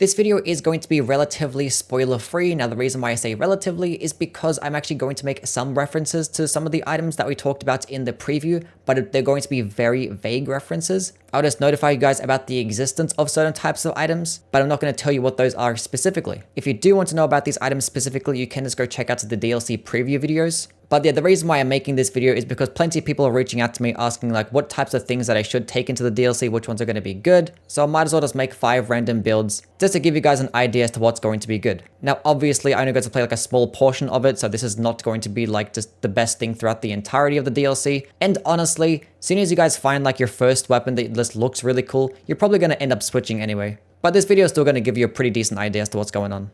This video is going to be relatively spoiler free. Now the reason why I say relatively is because I'm actually going to make some references to some of the items that we talked about in the preview, but they're going to be very vague references. I'll just notify you guys about the existence of certain types of items, but I'm not going to tell you what those are specifically. If you do want to know about these items specifically, you can just go check out the DLC preview videos. But yeah, the reason why I'm making this video is because plenty of people are reaching out to me asking like what types of things that I should take into the DLC, which ones are going to be good. So I might as well just make 5 random builds just to give you guys an idea as to what's going to be good. Now, obviously I only got to play like a small portion of it, so this is not going to be like just the best thing throughout the entirety of the DLC. And honestly, as soon as you guys find like your first weapon that just looks really cool, you're probably going to end up switching anyway. But this video is still going to give you a pretty decent idea as to what's going on.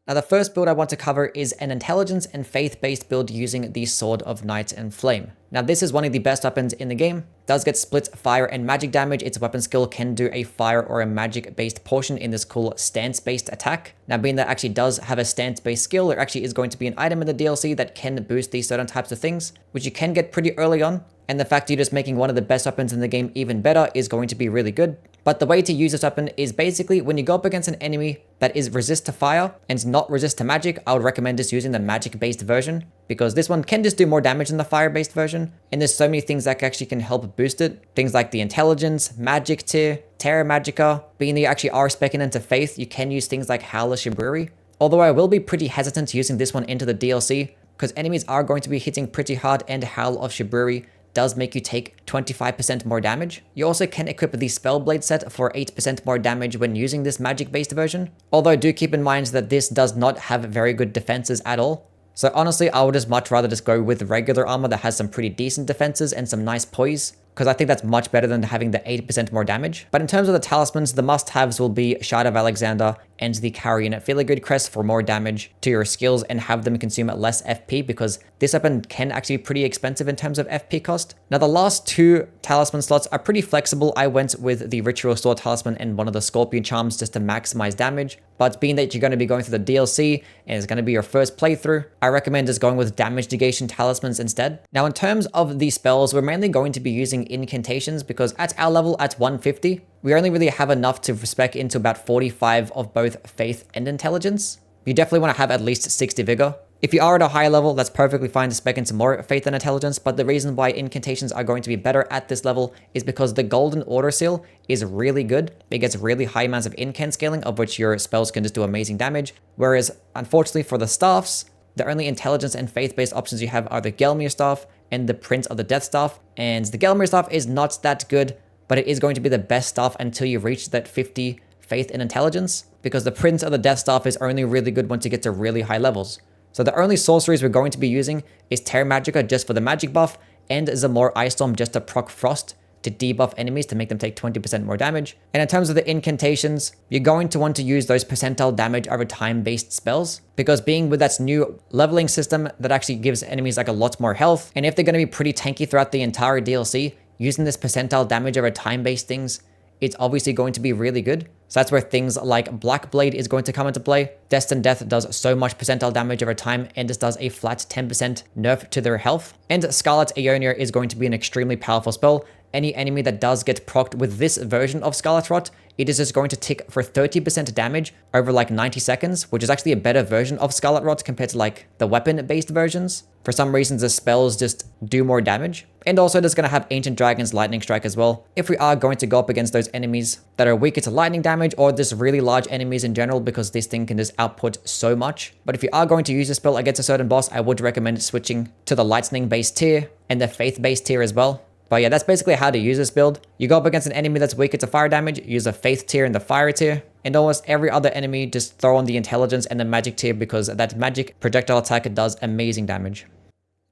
Now the first build I want to cover is an intelligence and faith-based build using the Sword of Night and Flame. Now this is one of the best weapons in the game. It does get split fire and magic damage. Its weapon skill can do a fire or a magic based portion in this cool stance-based attack. Now being that actually does have a stance-based skill, there actually is going to be an item in the DLC that can boost these certain types of things, which you can get pretty early on. And the fact you're just making one of the best weapons in the game even better is going to be really good. But the way to use this weapon is basically when you go up against an enemy that is resist to fire and not resist to magic, I would recommend just using the magic based version, because this one can just do more damage than the fire based version. And there's so many things that actually can help boost it. Things like the intelligence, magic tier, Terra Magica. Being that you actually are speccing into faith, you can use things like Howler Shiburi. Although I will be pretty hesitant using this one into the DLC, because enemies are going to be hitting pretty hard and Howl of Shiburi does make you take 25% more damage. You also can equip the Spellblade set for 8% more damage when using this magic-based version. Although do keep in mind that this does not have very good defenses at all. So honestly, I would just much rather just go with regular armor that has some pretty decent defenses and some nice poise, because I think that's much better than having the 8% more damage. But in terms of the talismans, the must-haves will be Shard of Alexander and the Carrion Filigreed Crest for more damage to your skills and have them consume less FP, because this weapon can actually be pretty expensive in terms of FP cost. Now the last 2 talisman slots are pretty flexible. I went with the Ritual Sword Talisman and one of the Scorpion Charms just to maximize damage. But being that you're going to be going through the DLC and it's going to be your first playthrough, I recommend just going with damage negation talismans instead. Now in terms of the spells, we're mainly going to be using incantations, because at our level at 150, we only really have enough to spec into about 45 of both faith and intelligence. You definitely want to have at least 60 vigor. If you are at a higher level, that's perfectly fine to spec into more faith and intelligence, but the reason why incantations are going to be better at this level is because the golden order seal is really good. It gets really high amounts of incant scaling, of which your spells can just do amazing damage. Whereas, unfortunately for the staffs, the only intelligence and faith-based options you have are the Gelmir staff and the Prince of the Death staff. And the Gelmir staff is not that good, but it is going to be the best staff until you reach that 50 faith and intelligence, because the Prince of the Death staff is only really good once you get to really high levels. So the only sorceries we're going to be using is Terra Magica just for the magic buff, and Zamor Ice Storm just to proc Frost to debuff enemies to make them take 20% more damage. And in terms of the incantations, you're going to want to use those percentile damage over time based spells, because being with that new leveling system that actually gives enemies like a lot more health, and if they're going to be pretty tanky throughout the entire DLC, using this percentile damage over time based things, it's obviously going to be really good. So that's where things like Black Blade is going to come into play. Destined Death does so much percentile damage over time and just does a flat 10% nerf to their health. And Scarlet Aeonia is going to be an extremely powerful spell. Any enemy that does get procced with this version of Scarlet Rot, it is just going to tick for 30% damage over like 90 seconds, which is actually a better version of Scarlet Rot compared to like the weapon-based versions. For some reasons, the spells just do more damage. And also just going to have Ancient Dragon's Lightning Strike as well, if we are going to go up against those enemies that are weaker to lightning damage or just really large enemies in general, because this thing can just output so much. But if you are going to use a spell against a certain boss, I would recommend switching to the lightning-based tier and the faith-based tier as well. But yeah, that's basically how to use this build. You go up against an enemy that's weaker to fire damage, use a faith tier and the fire tier. And almost every other enemy, just throw on the intelligence and the magic tier, because that magic projectile attack does amazing damage.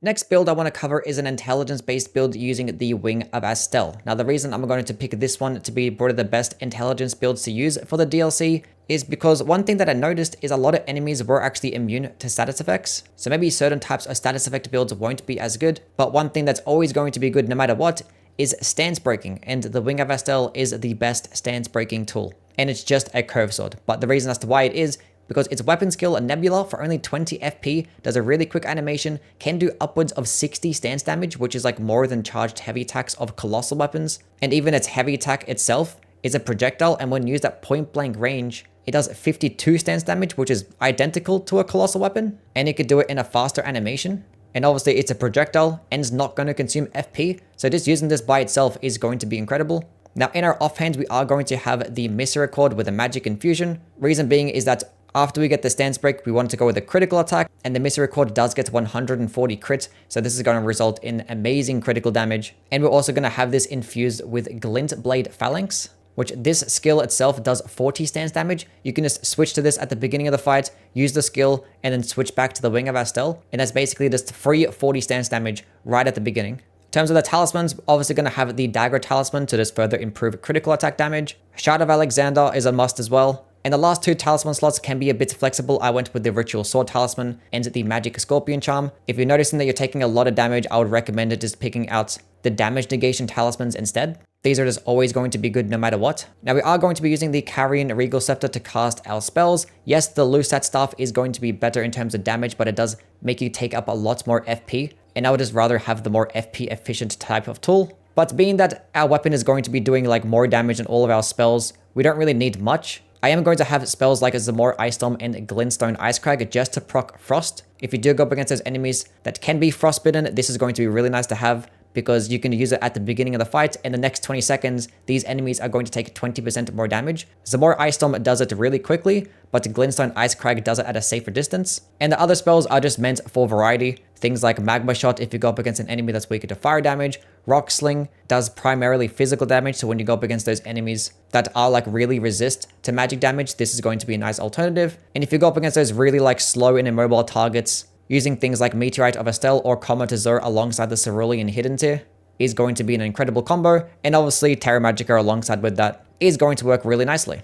Next build I want to cover is an intelligence-based build using the Wing of Astel. Now the reason I'm going to pick this one to be one of the best intelligence builds to use for the DLC is because one thing that I noticed is a lot of enemies were actually immune to status effects. So maybe certain types of status effect builds won't be as good, but one thing that's always going to be good no matter what is stance breaking, and the Wing of Astel is the best stance breaking tool. And it's just a curve sword, but the reason as to why it is because its weapon skill, a Nebula, for only 20 FP, does a really quick animation, can do upwards of 60 stance damage, which is like more than charged heavy attacks of colossal weapons. And even its heavy attack itself is a projectile, and when used at point blank range, it does 52 stance damage, which is identical to a colossal weapon, and it could do it in a faster animation. And obviously it's a projectile and it's not going to consume FP, so just using this by itself is going to be incredible. Now in our offhand, we are going to have the Misericord with a magic infusion. Reason being is that after we get the stance break, we want to go with a critical attack, and the Misericord does get 140 crit, so this is going to result in amazing critical damage. And we're also going to have this infused with Glint Blade Phalanx, which this skill itself does 40 stance damage. You can just switch to this at the beginning of the fight, use the skill, and then switch back to the Wing of Astel, and that's basically just free 40 stance damage right at the beginning. In terms of the talismans, obviously going to have the Dagger Talisman to just further improve critical attack damage. Shard of Alexander is a must as well. And the last two talisman slots can be a bit flexible. I went with the Ritual Sword Talisman and the Magic Scorpion Charm. If you're noticing that you're taking a lot of damage, I would recommend just picking out the Damage Negation Talismans instead. These are just always going to be good no matter what. Now we are going to be using the Carrion Regal Scepter to cast our spells. Yes, the Lusat Staff is going to be better in terms of damage, but it does make you take up a lot more FP. And I would just rather have the more FP efficient type of tool. But being that our weapon is going to be doing like more damage than all of our spells, we don't really need much. I am going to have spells like Zamor Ice Storm and Glintstone Icecrag just to proc Frost. If you do go up against those enemies that can be frostbitten, this is going to be really nice to have, because you can use it at the beginning of the fight, and the next 20 seconds, these enemies are going to take 20% more damage. Zamor Ice Storm does it really quickly, but Glintstone Icecrag does it at a safer distance. And the other spells are just meant for variety. Things like Magma Shot if you go up against an enemy that's weaker to fire damage. Rock Sling does primarily physical damage, so when you go up against those enemies that are like really resist to magic damage, this is going to be a nice alternative. And if you go up against those really like slow and immobile targets, using things like Meteorite of Astel or Comet Azure alongside the Cerulean Hidden Tier is going to be an incredible combo, and obviously Terra Magica alongside with that is going to work really nicely.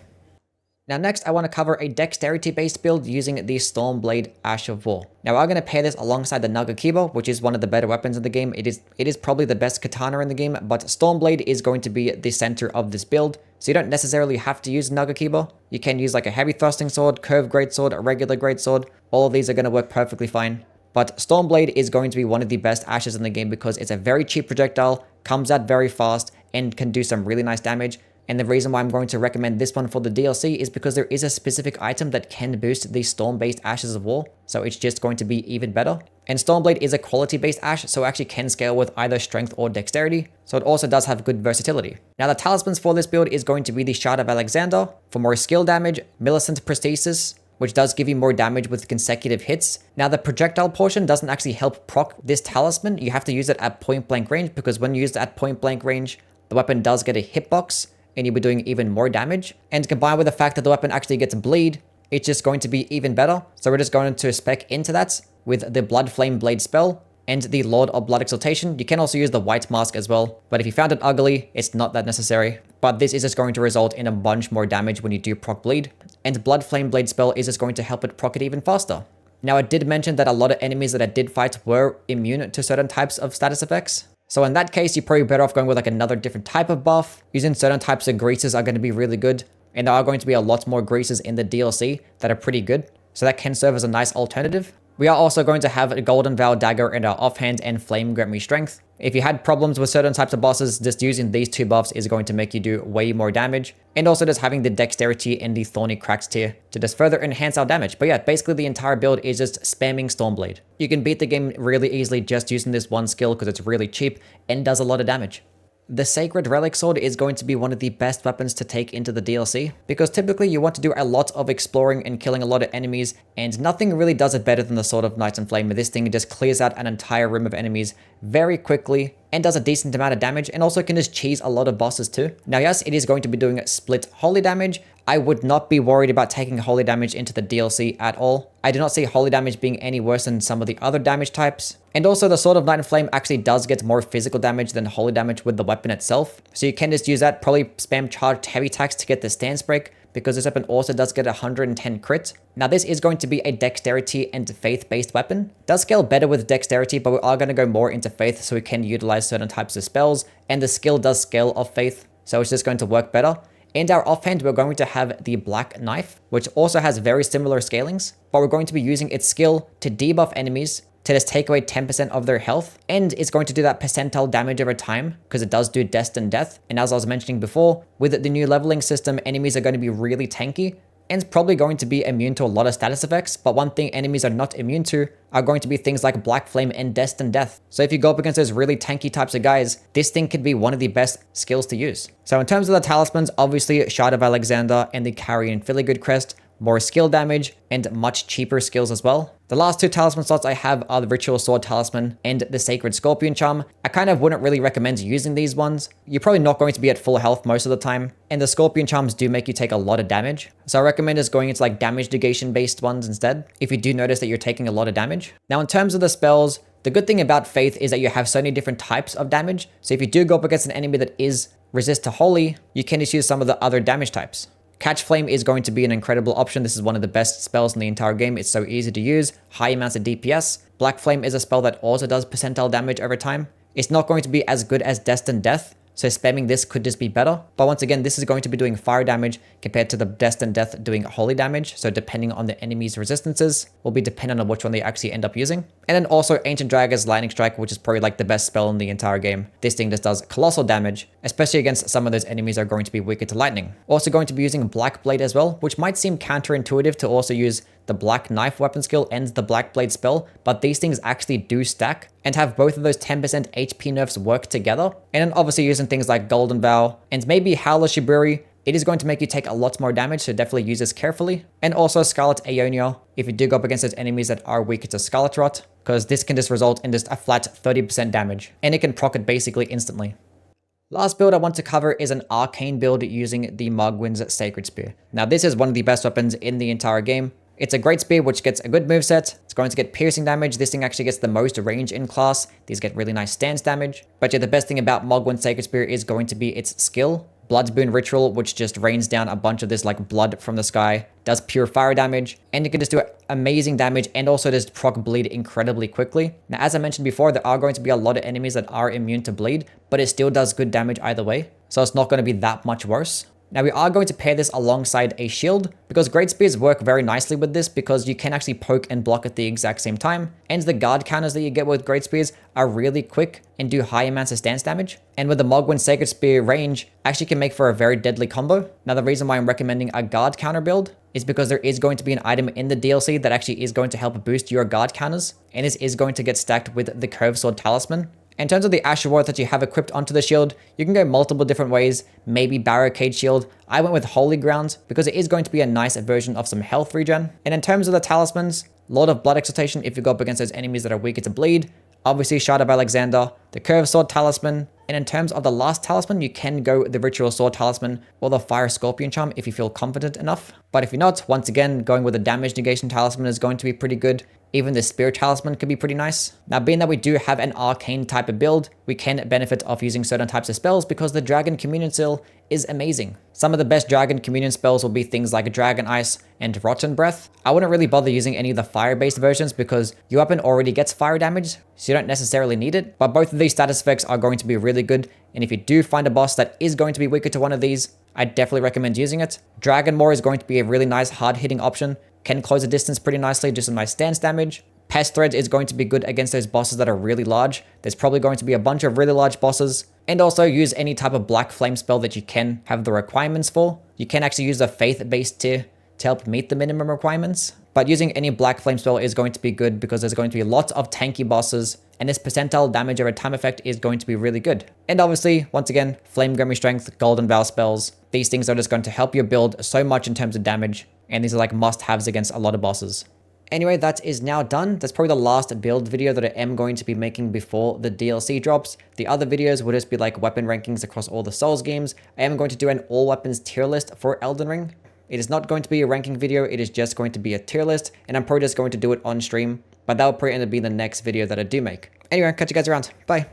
Now next, I want to cover a dexterity-based build using the Stormblade Ash of War. Now I'm going to pair this alongside the Nagakiba, which is one of the better weapons in the game. It is probably the best katana in the game, but Stormblade is going to be the center of this build, so you don't necessarily have to use Nagakiba. You can use like a heavy thrusting sword, curved greatsword, a regular greatsword. All of these are going to work perfectly fine. But Stormblade is going to be one of the best ashes in the game because it's a very cheap projectile, comes out very fast, and can do some really nice damage. And the reason why I'm going to recommend this one for the DLC is because there is a specific item that can boost the Storm-based Ashes of War, so it's just going to be even better. And Stormblade is a quality-based ash, so it actually can scale with either strength or dexterity, so it also does have good versatility. Now the talismans for this build is going to be the Shard of Alexander for more skill damage, Millicent Prosthesis, which does give you more damage with consecutive hits. Now the projectile portion doesn't actually help proc this talisman. You have to use it at point blank range, because when you use it at point blank range, the weapon does get a hitbox, and you'll be doing even more damage. And combined with the fact that the weapon actually gets bleed, it's just going to be even better. So we're just going to spec into that with the Blood Flame Blade spell and the Lord of Blood Exaltation. You can also use the White Mask as well, but if you found it ugly, it's not that necessary. But this is just going to result in a bunch more damage when you do proc bleed, and Blood Flame Blade spell is just going to help it proc it even faster. Now I did mention that a lot of enemies that I did fight were immune to certain types of status effects. So in that case, you're probably better off going with like another different type of buff. Using certain types of greases are going to be really good. And there are going to be a lot more greases in the DLC that are pretty good. So that can serve as a nice alternative. We are also going to have a Golden Vow Dagger in our offhand and Flame Grant Me Strength. If you had problems with certain types of bosses, just using these two buffs is going to make you do way more damage. And also just having the Dexterity and the Thorny Cracks tier to just further enhance our damage. But yeah, basically the entire build is just spamming Stormblade. You can beat the game really easily just using this one skill because it's really cheap and does a lot of damage. The Sacred Relic Sword is going to be one of the best weapons to take into the DLC, because typically you want to do a lot of exploring and killing a lot of enemies, and nothing really does it better than the Sword of Night and Flame. This thing just clears out an entire room of enemies very quickly and does a decent amount of damage, and also can just cheese a lot of bosses too. Now yes, it is going to be doing split holy damage. I would not be worried about taking holy damage into the DLC at all. I do not see holy damage being any worse than some of the other damage types. And also the Sword of Night and Flame actually does get more physical damage than holy damage with the weapon itself. So you can just use that, probably spam charged heavy attacks to get the stance break, because this weapon also does get 110 crit. Now this is going to be a dexterity and faith based weapon. It does scale better with dexterity, but we are going to go more into faith so we can utilize certain types of spells, and the skill does scale of faith, so it's just going to work better. In our offhand, we're going to have the Black Knife, which also has very similar scalings, but we're going to be using its skill to debuff enemies to just take away 10% of their health, and it's going to do that percentile damage over time because it does do destined death. And as I was mentioning before, with the new leveling system, enemies are going to be really tanky, and is probably going to be immune to a lot of status effects, but one thing enemies are not immune to are going to be things like Black Flame and Destined Death. So if you go up against those really tanky types of guys, this thing could be one of the best skills to use. So in terms of the talismans, obviously Shard of Alexander and the Carrion Filigree Crest, more skill damage, and much cheaper skills as well. The last two talisman slots I have are the Ritual Sword Talisman and the Sacred Scorpion Charm. I kind of wouldn't really recommend using these ones. You're probably not going to be at full health most of the time, and the Scorpion Charms do make you take a lot of damage. So I recommend just going into like damage negation based ones instead, if you do notice that you're taking a lot of damage. Now in terms of the spells, the good thing about Faith is that you have so many different types of damage. So if you do go up against an enemy that is resist to Holy, you can just use some of the other damage types. Catch Flame is going to be an incredible option. This is one of the best spells in the entire game. It's so easy to use, high amounts of DPS. Black Flame is a spell that also does percentile damage over time. It's not going to be as good as Destined Death, so spamming this could just be better. But once again, this is going to be doing fire damage compared to the Destined Death doing holy damage. So depending on the enemy's resistances will be dependent on which one they actually end up using. And then also Ancient Dragon's Lightning Strike, which is probably like the best spell in the entire game. This thing just does colossal damage, especially against some of those enemies that are going to be weaker to lightning. Also going to be using Black Blade as well, which might seem counterintuitive to also use the Black Knife weapon skill and the Black Blade spell, but these things actually do stack and have both of those 10% HP nerfs work together. And then obviously using things like Golden Vow and maybe Howler Shiburi, it is going to make you take a lot more damage, so definitely use this carefully. And also Scarlet Aeonia, if you do go up against those enemies that are weaker to Scarlet Rot, because this can just result in just a flat 30% damage, and it can proc it basically instantly. Last build I want to cover is an Arcane build using the Mogwin's Sacred Spear. Now this is one of the best weapons in the entire game. It's a great spear which gets a good moveset. It's going to get piercing damage. This thing actually gets the most range in class. These get really nice stance damage. But yeah, the best thing about Mogwin's Sacred Spear is going to be its skill. Blood Boon Ritual, which just rains down a bunch of this like blood from the sky, does pure fire damage, and it can just do amazing damage and also just proc bleed incredibly quickly. Now, as I mentioned before, there are going to be a lot of enemies that are immune to bleed, but it still does good damage either way. So it's not going to be that much worse. Now we are going to pair this alongside a shield because Great Spears work very nicely with this because you can actually poke and block at the exact same time. And the guard counters that you get with Great Spears are really quick and do high amounts of stance damage. And with the Mogwin Sacred Spear range, actually can make for a very deadly combo. Now the reason why I'm recommending a guard counter build is because there is going to be an item in the DLC that actually is going to help boost your guard counters. And this is going to get stacked with the Curved Sword Talisman. In terms of the Asher Ward that you have equipped onto the shield, you can go multiple different ways, maybe Barricade Shield. I went with Holy Ground because it is going to be a nice version of some health regen. And in terms of the talismans, Lord of Blood Exaltation if you go up against those enemies that are weaker to bleed, obviously Shard of Alexander, the Curved Sword Talisman, and in terms of the last talisman, you can go the Ritual Sword Talisman or the Fire Scorpion Charm if you feel confident enough. But if you're not, once again, going with the Damage Negation Talisman is going to be pretty good. Even the Spirit Talisman could be pretty nice. Now, being that we do have an Arcane type of build, we can benefit off using certain types of spells because the Dragon Communion Seal is amazing. Some of the best Dragon Communion spells will be things like Dragon Ice and Rotten Breath. I wouldn't really bother using any of the fire-based versions because your weapon already gets fire damage, so you don't necessarily need it. But both of these status effects are going to be really good, and if you do find a boss that is going to be weaker to one of these, I definitely recommend using it. Dragon Maw is going to be a really nice hard-hitting option. Can close the distance pretty nicely, just some nice stance damage. Pest Threads is going to be good against those bosses that are really large. There's probably going to be a bunch of really large bosses. And also use any type of Black Flame spell that you can have the requirements for. You can actually use a faith-based tier to help meet the minimum requirements. But using any Black Flame spell is going to be good because there's going to be lots of tanky bosses. And this percentile damage over time effect is going to be really good. And obviously, once again, Flame Grimy Strength, Golden Vow spells. These things are just going to help your build so much in terms of damage. And these are like must-haves against a lot of bosses. Anyway, that is now done. That's probably the last build video that I am going to be making before the DLC drops. The other videos will just be like weapon rankings across all the Souls games. I am going to do an all weapons tier list for Elden Ring. It is not going to be a ranking video. It is just going to be a tier list. And I'm probably just going to do it on stream. But that will probably end up being the next video that I do make. Anyway, catch you guys around. Bye.